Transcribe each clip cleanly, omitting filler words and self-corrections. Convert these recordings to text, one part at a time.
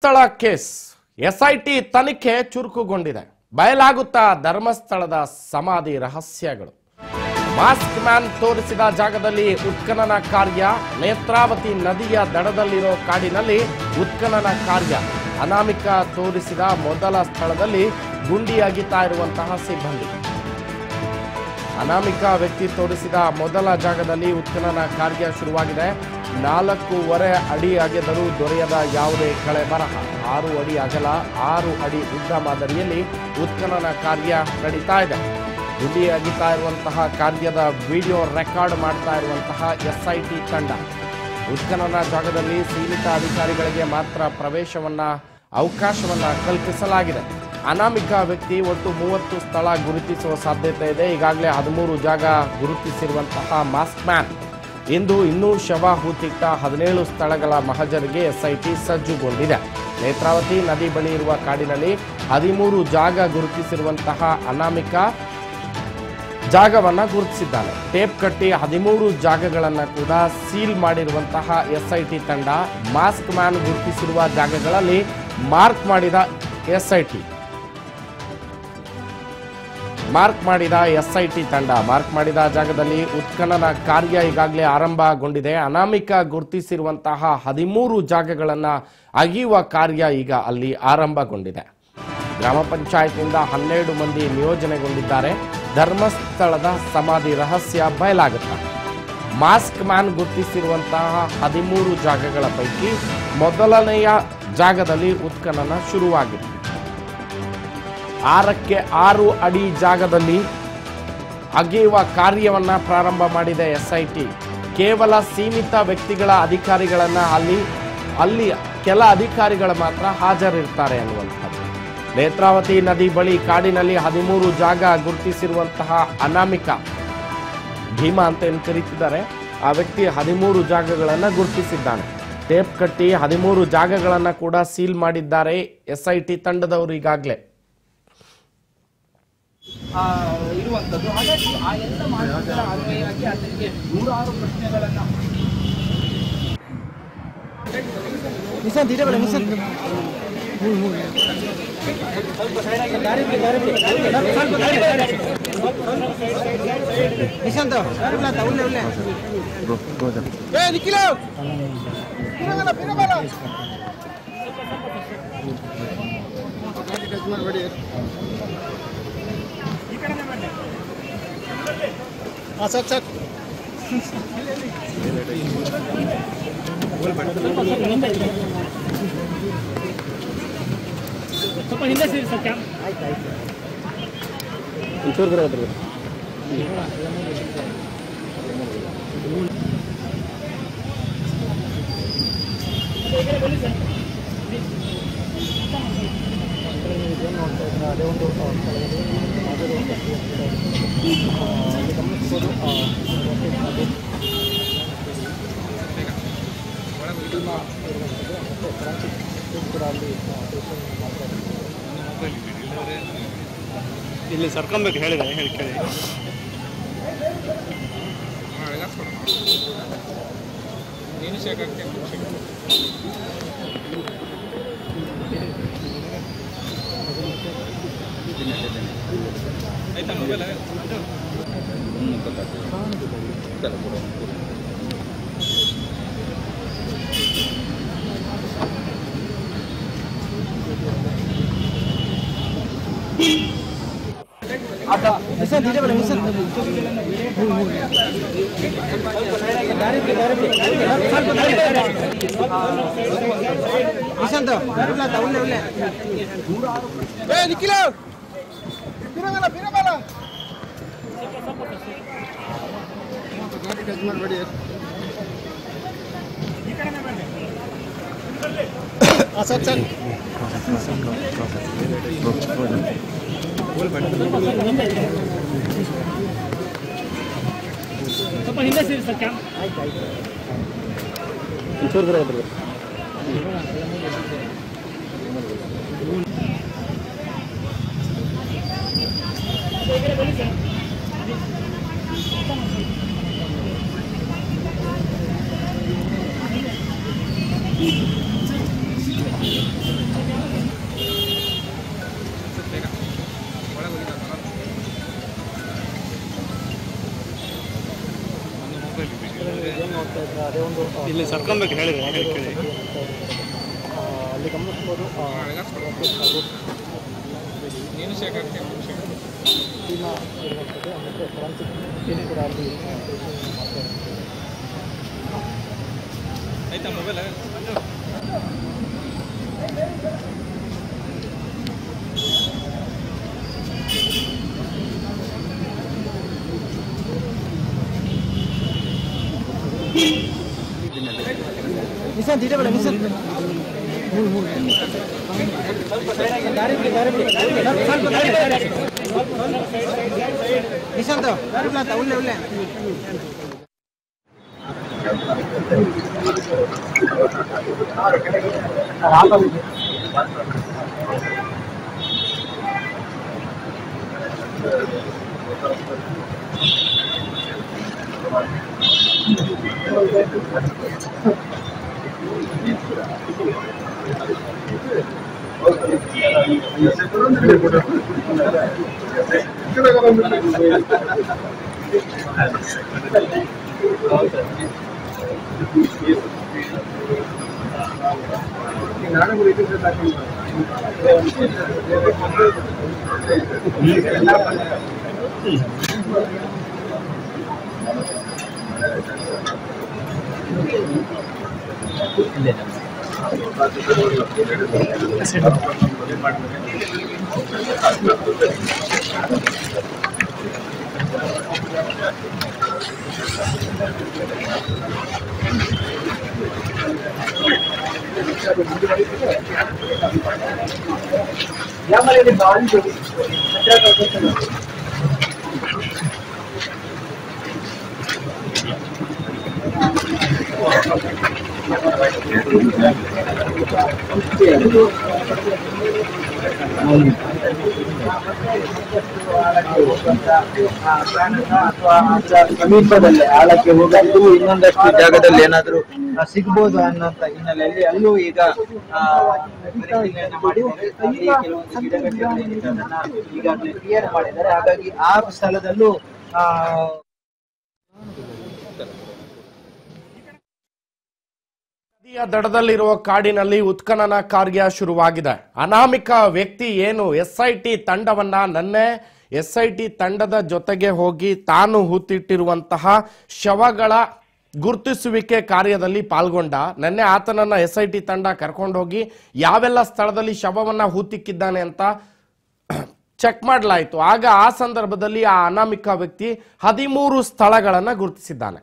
ಸ್ಥಳ case SIT ತನಿಖೆ ಚುರುಕುಗೊಂಡಿದೆ. ಬಯಲಾಗುತ್ತಾ ಧರ್ಮಸ್ಥಳದ ಸಮಾಧಿ ರಹಸ್ಯಗಳು. ಮಾಸ್ಕ್ ಮ್ಯಾನ್ ತೋರಿಸಿದ ಜಾಗದಲ್ಲಿ ಉತ್ಖನನ ಕಾರ್ಯ. ನೇತ್ರಾವತಿ ನದಿಯ ದಡದಲ್ಲಿರೋ ಕಾಡಿನಲ್ಲಿ ಉತ್ಖನನ ಕಾರ್ಯ. ಅನಾಮಿಕ ತೋರಿಸಿದ ಮೊದಲ ಸ್ಥಳದಲ್ಲಿ ಗುಂಡಿ ಅಗಿತಾ ಇರುವಂತಹ ಸಿಬ್ಬಂದಿ. ಅನಾಮಿಕ ವ್ಯಕ್ತಿ ತೋರಿಸಿದ ಮೊದಲ ಜಾಗದಲ್ಲಿ ಉತ್ಖನನ ಕಾರ್ಯ ಶುರುವಾಗಿದೆ. 4.5 ಅಡಿ ಅಗೆದರೂ ದೊರೆಯದ ಯಾವುದೇ ಕಳೆ ಬರಹ. 6 ಅಡಿ ಅಗಲ 6 ಅಡಿ ಉದ್ದ ಮಾದರಿಯಲ್ಲಿ ಉತ್ಖನನ ಕಾರ್ಯ ನಡೀತಾ ಇದೆ. ಗುಂಡಿ ಅಗಿತಾ ಇರುವಂತಹ ಕಾರ್ಯದ ವಿಡಿಯೋ ರೆಕಾರ್ಡ್ ಮಾಡ್ತಾ ಇರುವಂತಹ ಎಸ್ಐಟಿ ತಂಡ. ಉತ್ಖನನ ಜಾಗದಲ್ಲಿ ಸೀಮಿತ ಅಧಿಕಾರಿಗಳಿಗೆ ಮಾತ್ರ ಅವಕಾಶವನ್ನ ಕಲ್ಪಿಸಲಾಗಿದೆ. ಅನಾಮಿಕ ವ್ಯಕ್ತಿ ಒಟ್ಟು 30 ಸ್ಥಳ ಗುರುತಿಸುವ ಸಾಧ್ಯತೆ ಇದೆ. ಈಗಾಗಲೇ 13 ಜಾಗ ಗುರುತಿಸಿರುವಂತಹ ಮಾಸ್ಕ್ ಮ್ಯಾನ್ ಇಂದು ಇನ್ನೂ ಶವ ಹೂತಿಟ್ಟ 17 ಸ್ಥಳಗಳ ಮಹಜರಿಗೆ ಎಸ್ಐಟಿ ಸಜ್ಜುಗೊಂಡಿದೆ. ನೇತ್ರಾವತಿ ನದಿ ಬಳಿ ಇರುವ ಕಾಡಿನಲ್ಲಿ 13 ಜಾಗ ಗುರುತಿಸಿರುವಂತಹ ಅನಾಮಿಕ ಜಾಗವನ್ನ ಗುರುತಿಸಿದ್ದಾನೆ. ಟೇಪ್ ಕಟ್ಟಿ 13 ಜಾಗಗಳನ್ನ ಕೂಡ ಸೀಲ್ ಮಾಡಿರುವಂತಹ ಎಸ್ಐಟಿ ತಂಡ ಮಾಸ್ಕ್ ಮ್ಯಾನ್ ಗುರುತಿಸಿರುವ ಜಾಗಗಳಲ್ಲಿ ಮಾರ್ಕ್ ಮಾಡಿದ ಎಸ್ಐಟಿ ತಂಡ ಮಾರ್ಕ್ ಮಾಡಿದ ಜಾಗದಲ್ಲಿ ಉತ್ಖನನ ಕಾರ್ಯ ಈಗಾಗಲೇ ಆರಂಭಗೊಂಡಿದೆ. ಅನಾಮಿಕ ಗುರುತಿಸಿರುವಂತಹ 13 ಜಾಗಗಳನ್ನ ಅಗಿಯುವ ಕಾರ್ಯ ಈಗ ಅಲ್ಲಿ ಆರಂಭಗೊಂಡಿದೆ. ಗ್ರಾಮ ಪಂಚಾಯತ್ನಿಂದ 12 ಮಂದಿ ನಿಯೋಜನೆಗೊಂಡಿದ್ದಾರೆ. ಧರ್ಮಸ್ಥಳದ ಸಮಾಧಿ ರಹಸ್ಯ ಬಯಲಾಗುತ್ತೆ. ಮಾಸ್ಕ್ ಮ್ಯಾನ್ ಗುರುತಿಸಿರುವಂತಹ 13 ಜಾಗಗಳ ಪೈಕಿ ಮೊದಲನೆಯ ಜಾಗದಲ್ಲಿ ಉತ್ಖನನ ಶುರುವಾಗಿದೆ. 6ಕ್ಕೆ 6 ಅಡಿ ಜಾಗದಲ್ಲಿ ಅಗೆಯುವ ಕಾರ್ಯವನ್ನ ಪ್ರಾರಂಭ ಮಾಡಿದೆ ಎಸ್ಐಟಿ. ಕೇವಲ ಸೀಮಿತ ವ್ಯಕ್ತಿಗಳ ಅಧಿಕಾರಿಗಳನ್ನ ಅಲ್ಲಿ ಕೆಲ ಅಧಿಕಾರಿಗಳು ಮಾತ್ರ ಹಾಜರಿರ್ತಾರೆ ಅನ್ನುವಂಥದ್ದು. ನೇತ್ರಾವತಿ ನದಿ ಬಳಿ ಕಾಡಿನಲ್ಲಿ 13 ಜಾಗ ಗುರುತಿಸಿರುವಂತಹ ಅನಾಮಿಕ ಭೀಮಾ ಅಂತ ಏನು ಕರೀತಿದ್ದಾರೆ, ಆ ವ್ಯಕ್ತಿ 13 ಜಾಗಗಳನ್ನ ಗುರುತಿಸಿದ್ದಾನೆ. ಟೇಪ್ ಕಟ್ಟಿ 13 ಜಾಗಗಳನ್ನ ಕೂಡ ಸೀಲ್ ಮಾಡಿದ್ದಾರೆ ಎಸ್ಐಟಿ ತಂಡದವರು ಈಗಾಗಲೇ. ಇರುವಂತದ್ದು. ಹಾಗಾಗಿ ಆ ಎಲ್ಲ ಮಾಹಿತಿಗಳ ಅನ್ವಯವಾಗಿ ಆತನಿಗೆ 106 ಪ್ರಶ್ನೆಗಳನ್ನ ಸ್ವಲ್ಪ ಹಿಂದೆ ಸೇರಿ ಸರ್ ಕ್ಯಾಮ್ ಒಂಚೂರು ಬರೋದ್ರಿ. ಅದೇ ಒಂದು ಗಮನಿಸ್ಬೋದು. ಇಲ್ಲಿ ಸರ್ಕೊಂಬೇಕು ಹೇಳಿದೆ ಹೇಳಿ ಕೇಳಿ. ಆಯ್ತಾ ಮೊಬೈಲ್ ಸ್ವಲ್ಪ ಹಿಂದೆ ಸೇರಿ ಸರ್ ಕ್ಯಾಮ್ ಒಂಚೂರು ಬರೋದ್ರಿ. ಅದೇ ಒಂದು ಇಲ್ಲಿ ಸರ್ಕೊಂಬೇಕು ಹೇಳಿದ್ರೆ ಹೇಳಿ ಅಲ್ಲಿ ಗಮನಿಸ್ಬೋದು. ಟೀಮ ಇರುವಂಥದ್ದು ಮತ್ತು ಫಾರೆನ್ಸಿಕ್ ಟೀಮ್ ಕೂಡ ಅಲ್ಲಿ ಮಾಡ್ತಾ ಇರ್ತಾರೆ. ಆಯ್ತಾ ಮೊಬೈಲ್ ನಿಶಾಂತ್ ಇದೆ ಬೇಡ ನಿಶಾಂತ್ ನಿಶಾಂತ್ ಒಳ್ಳೆ ಒಳ್ಳೆ ಸಮೀಪದಲ್ಲಿ ಆಳಕ್ಕೆ ಹೋಗಲು ಇನ್ನೊಂದಷ್ಟು ಜಾಗದಲ್ಲಿ ಏನಾದರೂ ಸಿಗ್ಬೋದು ಅನ್ನೋಂತ ಹಿನ್ನೆಲೆಯಲ್ಲಿ ಅಲ್ಲೂ ಈಗ ಪರಿಶೀಲನೆ ಮಾಡಿದ್ದಾರೆ. ಅಲ್ಲಿ ಕೆಲವೊಂದು ಗಿಡಗಂಟೆಗಳೇನಿದೆ ಅದನ್ನ ಈಗಾಗಲೇ ಕ್ಲಿಯರ್ ಮಾಡಿದ್ದಾರೆ. ಹಾಗಾಗಿ ಆ ಸ್ಥಳದಲ್ಲೂ ನದಿಯ ದಡದಲ್ಲಿರುವ ಕಾಡಿನಲ್ಲಿ ಉತ್ಖನನ ಕಾರ್ಯ ಶುರುವಾಗಿದೆ. ಅನಾಮಿಕ ವ್ಯಕ್ತಿ ಏನು SIT ತಂಡವನ್ನ ನನ್ನೆ SIT ತಂಡದ ಜೊತೆಗೆ ಹೋಗಿ ತಾನು ಹೂತಿಟ್ಟಿರುವಂತಹ ಶವಗಳ ಗುರುತಿಸುವಿಕೆ ಕಾರ್ಯದಲ್ಲಿ ಪಾಲ್ಗೊಂಡ. ನೆನ್ನೆ ಆತನನ್ನ SIT ತಂಡ ಕರ್ಕೊಂಡೋಗಿ ಯಾವೆಲ್ಲ ಸ್ಥಳದಲ್ಲಿ ಶವವನ್ನ ಹೂತಿಕ್ಕಿದ್ದಾನೆ ಅಂತ ಚೆಕ್ ಮಾಡಲಾಯಿತು. ಆಗ ಆ ಸಂದರ್ಭದಲ್ಲಿ ಆ ಅನಾಮಿಕ ವ್ಯಕ್ತಿ 13 ಸ್ಥಳಗಳನ್ನು ಗುರುತಿಸಿದ್ದಾನೆ.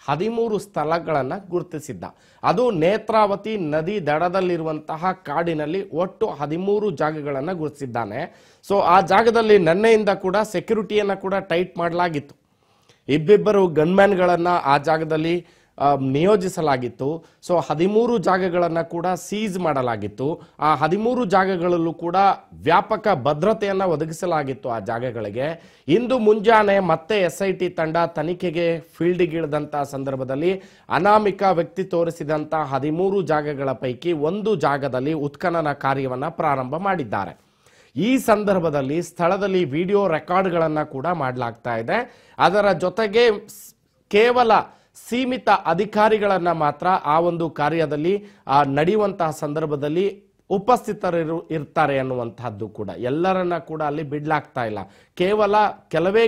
13 ಸ್ಥಳಗಳನ್ನು ಗುರುತಿಸಿದ್ದ. ಅದು ನೇತ್ರಾವತಿ ನದಿ ದಡದಲ್ಲಿರುವಂತಹ ಕಾಡಿನಲ್ಲಿ ಒಟ್ಟು 13 ಜಾಗಗಳನ್ನು ಗುರುತಿಸಿದ್ದಾನೆ. ಸೊ ಆ ಜಾಗದಲ್ಲಿ ನೆನ್ನೆಯಿಂದ ಕೂಡ ಸೆಕ್ಯೂರಿಟಿಯನ್ನು ಕೂಡ ಟೈಟ್ ಮಾಡಲಾಗಿತ್ತು. ಇಬ್ಬಿಬ್ಬರು ಗನ್ಮ್ಯಾನ್ಗಳನ್ನು ಆ ಜಾಗದಲ್ಲಿ ನಿಯೋಜಿಸಲಾಗಿತ್ತು. ಸೊ 13 ಜಾಗಗಳನ್ನು ಕೂಡ ಸೀಸ್ ಮಾಡಲಾಗಿತ್ತು. ಆ 13 ಜಾಗಗಳಲ್ಲೂ ಕೂಡ ವ್ಯಾಪಕ ಭದ್ರತೆಯನ್ನು ಒದಗಿಸಲಾಗಿತ್ತು ಆ ಜಾಗಗಳಿಗೆ. ಇಂದು ಮುಂಜಾನೆ ಮತ್ತೆ SIT ತಂಡ ತನಿಖೆಗೆ ಫೀಲ್ಡ್ಗಿಳಿದಂಥ ಸಂದರ್ಭದಲ್ಲಿ ಅನಾಮಿಕ ವ್ಯಕ್ತಿ ತೋರಿಸಿದಂಥ 13 ಜಾಗಗಳ ಪೈಕಿ ಒಂದು ಜಾಗದಲ್ಲಿ ಉತ್ಖನನ ಕಾರ್ಯವನ್ನು ಪ್ರಾರಂಭ ಮಾಡಿದ್ದಾರೆ. ಈ ಸಂದರ್ಭದಲ್ಲಿ ಸ್ಥಳದಲ್ಲಿ ವಿಡಿಯೋ ರೆಕಾರ್ಡ್ಗಳನ್ನು ಕೂಡ ಮಾಡಲಾಗ್ತಾ ಇದೆ. ಅದರ ಜೊತೆಗೆ ಕೇವಲ ಸೀಮಿತ ಅಧಿಕಾರಿಗಳನ್ನು ಮಾತ್ರ ಆ ಒಂದು ಕಾರ್ಯದಲ್ಲಿ ನಡೆಯುವಂತಹ ಸಂದರ್ಭದಲ್ಲಿ ಉಪಸ್ಥಿತರು ಇರ್ತಾರೆ ಅನ್ನುವಂತಹದ್ದು ಕೂಡ. ಎಲ್ಲರನ್ನ ಕೂಡ ಅಲ್ಲಿ ಬಿಡ್ಲಾಗ್ತಾ ಇಲ್ಲ. ಕೇವಲ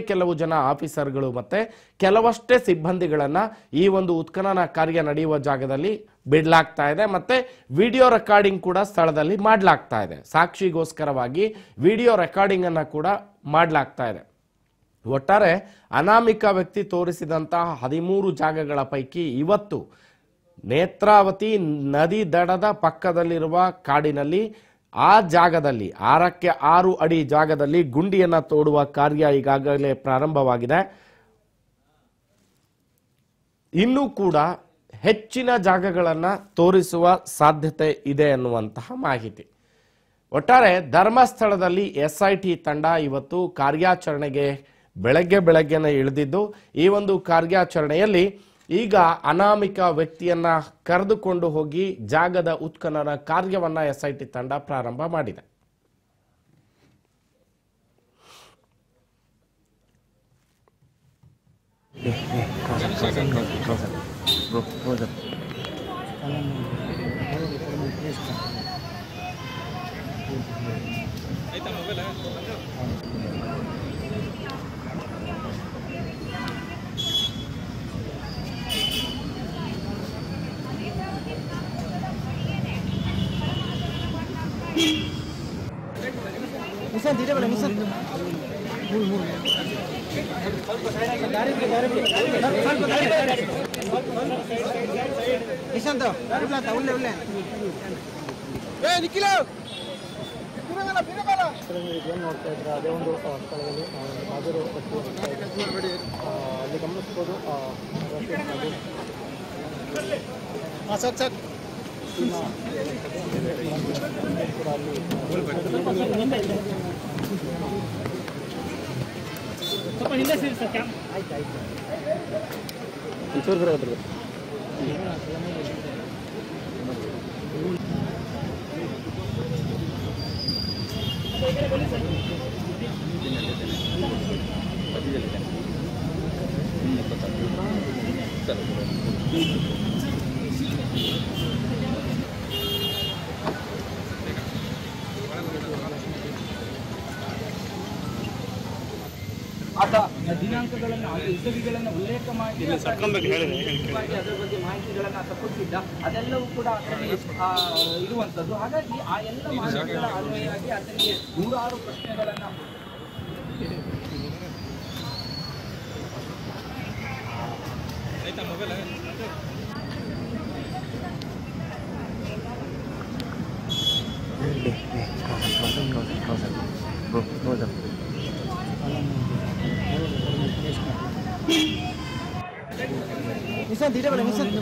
ಕೆಲವು ಜನ ಆಫೀಸರ್ಗಳು ಮತ್ತೆ ಕೆಲವಷ್ಟೇ ಸಿಬ್ಬಂದಿಗಳನ್ನ ಈ ಒಂದು ಉತ್ಖನನ ಕಾರ್ಯ ನಡೆಯುವ ಜಾಗದಲ್ಲಿ ಬಿಡ್ಲಾಗ್ತಾ ಇದೆ. ಮತ್ತೆ ವಿಡಿಯೋ ರೆಕಾರ್ಡಿಂಗ್ ಕೂಡ ಸ್ಥಳದಲ್ಲಿ ಮಾಡಲಾಗ್ತಾ ಇದೆ. ಸಾಕ್ಷಿಗೋಸ್ಕರವಾಗಿ ವಿಡಿಯೋ ರೆಕಾರ್ಡಿಂಗ್ ಅನ್ನ ಕೂಡ ಮಾಡಲಾಗ್ತಾ ಇದೆ. ಒಟ್ಟಾರೆ ಅನಾಮಿಕ ವ್ಯಕ್ತಿ ತೋರಿಸಿದಂತಹ 13 ಜಾಗಗಳ ಪೈಕಿ ಇವತ್ತು ನೇತ್ರಾವತಿ ನದಿ ದಡದ ಪಕ್ಕದಲ್ಲಿರುವ ಕಾಡಿನಲ್ಲಿ ಆ ಜಾಗದಲ್ಲಿ 6ಕ್ಕೆ 6 ಅಡಿ ಜಾಗದಲ್ಲಿ ಗುಂಡಿಯನ್ನು ತೋಡುವ ಕಾರ್ಯ ಈಗಾಗಲೇ ಪ್ರಾರಂಭವಾಗಿದೆ. ಇನ್ನೂ ಕೂಡ ಹೆಚ್ಚಿನ ಜಾಗಗಳನ್ನು ತೋರಿಸುವ ಸಾಧ್ಯತೆ ಇದೆ ಅನ್ನುವಂತಹ ಮಾಹಿತಿ. ಒಟ್ಟಾರೆ ಧರ್ಮಸ್ಥಳದಲ್ಲಿ SIT ತಂಡ ಇವತ್ತು ಕಾರ್ಯಾಚರಣೆಗೆ ಬೆಳಗ್ಗೆನೆ ಇಳಿದಿದ್ದು, ಈ ಒಂದು ಕಾರ್ಯಾಚರಣೆಯಲ್ಲಿ ಈಗ ಅನಾಮಿಕ ವ್ಯಕ್ತಿಯನ್ನ ಕರೆದುಕೊಂಡು ಹೋಗಿ ಜಾಗದ ಉತ್ಖನನ ಕಾರ್ಯವನ್ನ SIT ತಂಡ ಪ್ರಾರಂಭ ಮಾಡಿದೆ. ಆಯ್ತಾ ಮೊಬೈಲ್ ನಿಶಾಂತ್ ಇದೆ ಬೇಡ ನಿಶಾಂತ್ ನಿಶಾಂತ್ ಒಳ್ಳೆ ಒಳ್ಳೆ ಏನು ನೋಡ್ತಾ ಇದ್ರೆ ಅದೇ ಒಂದು ಸ್ಥಳದಲ್ಲಿ ಹಾಜರು ಅಲ್ಲಿ ಗಮನಿಸ್ಬೋದು ಸರ್ ಸರ್ ಕೂಡ ಅಲ್ಲಿ ಸ್ವಲ್ಪ ಹಿಂದೆ ಸೇರಿ ಸರ್ ಕ್ಯಾಮ್ ಆಯ್ತು ಆಯ್ತು ಒಂಚೂರು ಬರೋದ್ರಿ ಆತ ದಿನಾಂಕಗಳನ್ನು ಇಸವಿಗಳನ್ನು ಉಲ್ಲೇಖ ಮಾಡಿ ಅದರ ಬಗ್ಗೆ ಮಾಹಿತಿಗಳನ್ನು ಆತ ಕೊಟ್ಟಿದ್ದ ಅದೆಲ್ಲವೂ ಕೂಡ ಆತನಿಗೆ ಇರುವಂಥದ್ದು. ಹಾಗಾಗಿ ಆ ಎಲ್ಲ ಮಾಹಿತಿಗಳ ಅನ್ವಯವಾಗಿ ಆತನಿಗೆ 106 ಪ್ರಶ್ನೆಗಳನ್ನು ಆಯ್ತಾ ಮೊಬೈಲ್ ನಿಶಾಂತ್ ಇದೆ ಬೇಡ ನಿಶಾಂತ್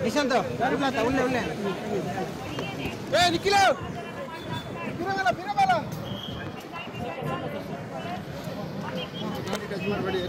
ನಿಶಾಂತ್ ಒಳ್ಳೆ ಒಳ್ಳೆ ನಿಖಿಲ ಮಾಡಬೇಡಿ